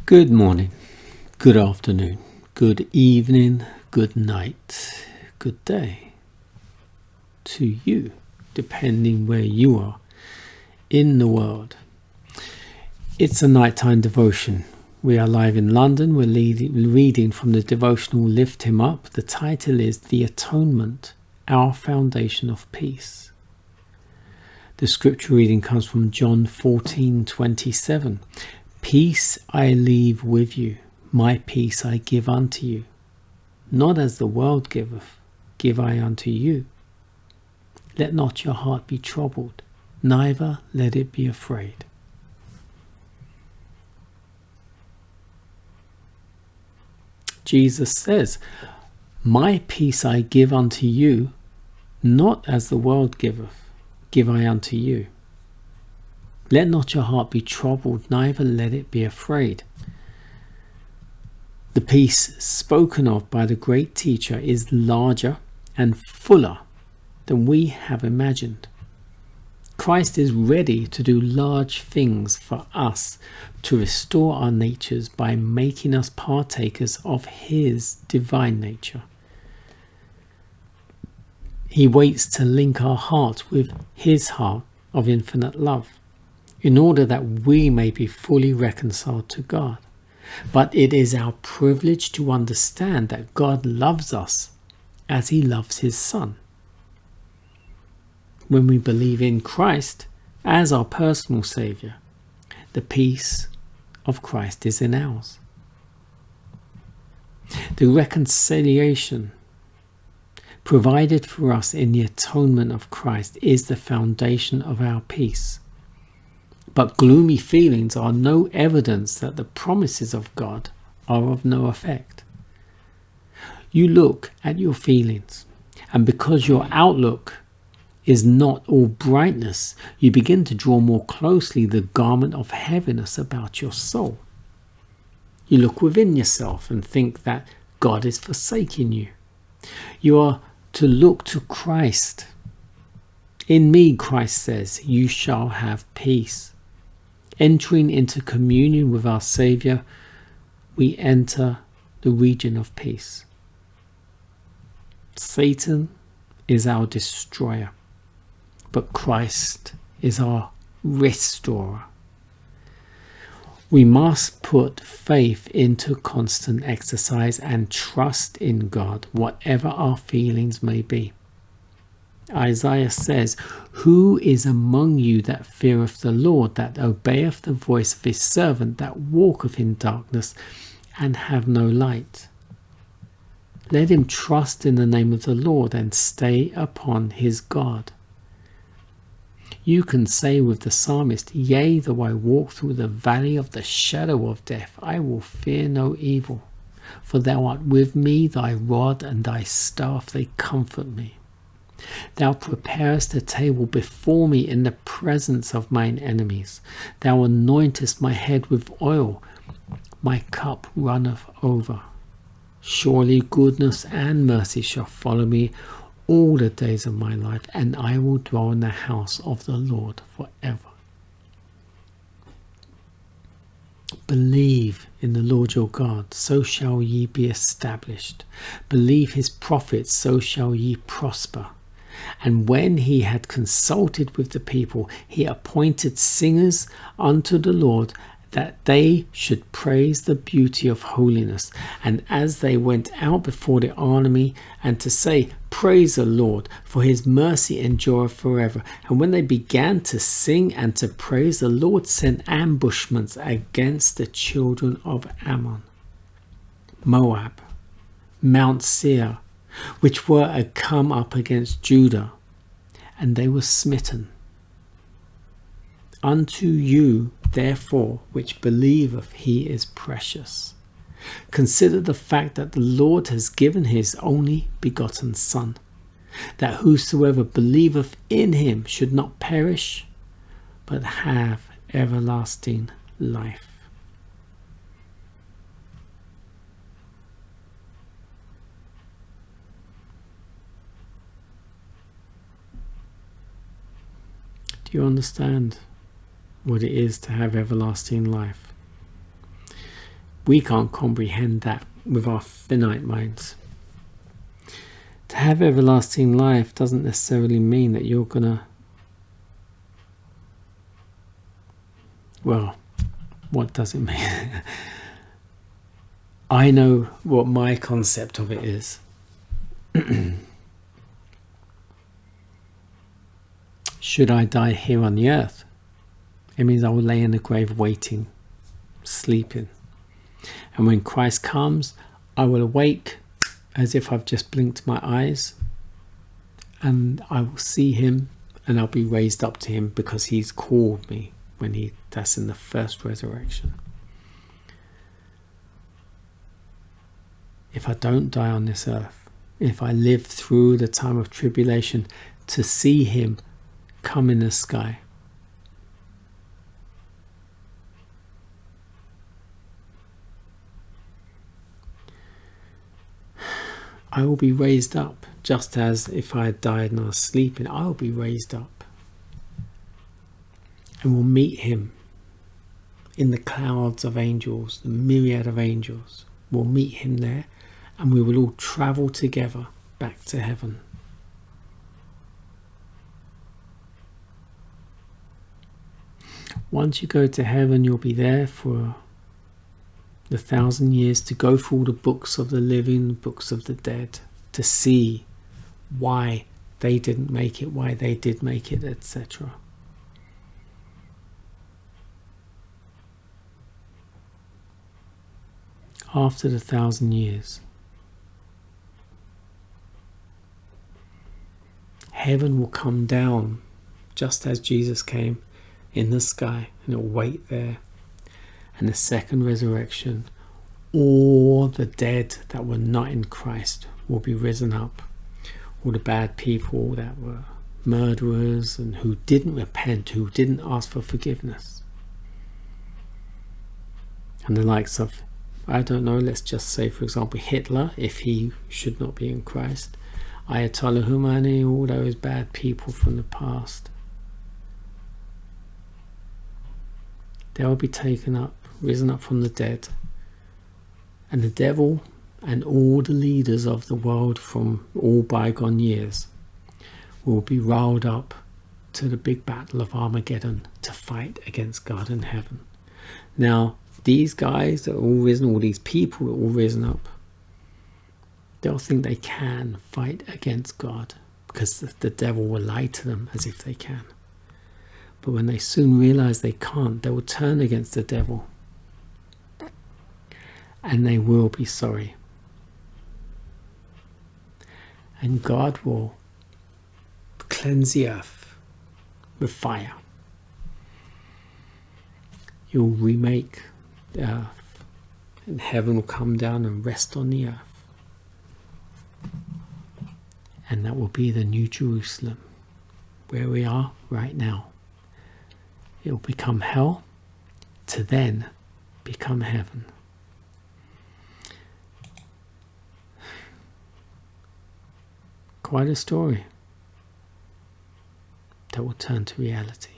Good morning, good afternoon, good evening, good night, good day to you, depending where you are in the world. It's a nighttime devotion. We are live in London. We're reading from the devotional Lift Him Up. The title is The Atonement, Our Foundation of Peace. The scripture reading comes from John 14:27. Peace I leave with you, my peace I give unto you. Not as the world giveth, give I unto you. Let not your heart be troubled, neither let it be afraid. Jesus says, my peace I give unto you, not as the world giveth, give I unto you. Let not your heart be troubled, neither let it be afraid. The peace spoken of by the great teacher is larger and fuller than we have imagined. Christ is ready to do large things for us, to restore our natures by making us partakers of His divine nature. He waits to link our heart with His heart of infinite love, in order that we may be fully reconciled to God. But it is our privilege to understand that God loves us as He loves His Son. When we believe in Christ as our personal Saviour, the peace of Christ is in ours. The reconciliation provided for us in the atonement of Christ is the foundation of our peace. But gloomy feelings are no evidence that the promises of God are of no effect. You look at your feelings, and because your outlook is not all brightness, you begin to draw more closely the garment of heaviness about your soul. You look within yourself and think that God is forsaking you. You are to look to Christ. In me, Christ says, you shall have peace. Entering into communion with our Saviour, we enter the region of peace. Satan is our destroyer, but Christ is our restorer. We must put faith into constant exercise and trust in God, whatever our feelings may be. Isaiah says, who is among you that feareth the Lord, that obeyeth the voice of his servant, that walketh in darkness and have no light? Let him trust in the name of the Lord and stay upon his God. You can say with the psalmist, yea, though I walk through the valley of the shadow of death, I will fear no evil. For thou art with me, thy rod and thy staff, they comfort me. Thou preparest a table before me in the presence of mine enemies. Thou anointest my head with oil. My cup runneth over. Surely goodness and mercy shall follow me all the days of my life, and I will dwell in the house of the Lord forever. Believe in the Lord your God, so shall ye be established. Believe his prophets, so shall ye prosper. And when he had consulted with the people, he appointed singers unto the Lord, that they should praise the beauty of holiness. And as they went out before the army, and to say, praise the Lord, for his mercy endureth forever. And when they began to sing and to praise, the Lord sent ambushments against the children of Ammon, Moab, Mount Seir, which were come up against Judah, and they were smitten. Unto you, therefore, which believeth, he is precious. Consider the fact that the Lord has given his only begotten Son, that whosoever believeth in him should not perish, but have everlasting life. Do you understand what it is to have everlasting life? We can't comprehend that with our finite minds. To have everlasting life doesn't necessarily mean that you're gonna, well, what does it mean? I know what my concept of it is. Should I die here on the earth, it means I will lay in the grave waiting, sleeping. And when Christ comes, I will awake as if I've just blinked my eyes, and I will see him, and I'll be raised up to him because he's called me that's in the first resurrection. If I don't die on this earth, if I live through the time of tribulation to see him come in the sky, I will be raised up, just as if I had died and I was sleeping, I will be raised up. And we'll meet him in the clouds of angels, the myriad of angels. We'll meet him there, and we will all travel together back to heaven. Once you go to heaven, you'll be there for the 1,000 years to go through all the books of the living, books of the dead, to see why they didn't make it, why they did make it, etc. After the 1,000 years, heaven will come down just as Jesus came in the sky, and it will wait there. And the second resurrection, all the dead that were not in Christ will be risen up. All the bad people that were murderers and who didn't repent, who didn't ask for forgiveness. And the likes of, I don't know, let's just say, for example, Hitler, if he should not be in Christ. Ayatollah Khomeini, all those bad people from the past. They will be taken up, risen up from the dead. And the devil and all the leaders of the world from all bygone years will be rolled up to the big battle of Armageddon to fight against God in heaven. Now, these guys that are all risen, all these people that are all risen up, they'll think they can fight against God because the devil will lie to them as if they can. But when they soon realize they can't, they will turn against the devil. And they will be sorry. And God will cleanse the earth with fire. He'll remake the earth. And heaven will come down and rest on the earth. And that will be the New Jerusalem, where we are right now. It will become hell to then become heaven. Quite a story that will turn to reality.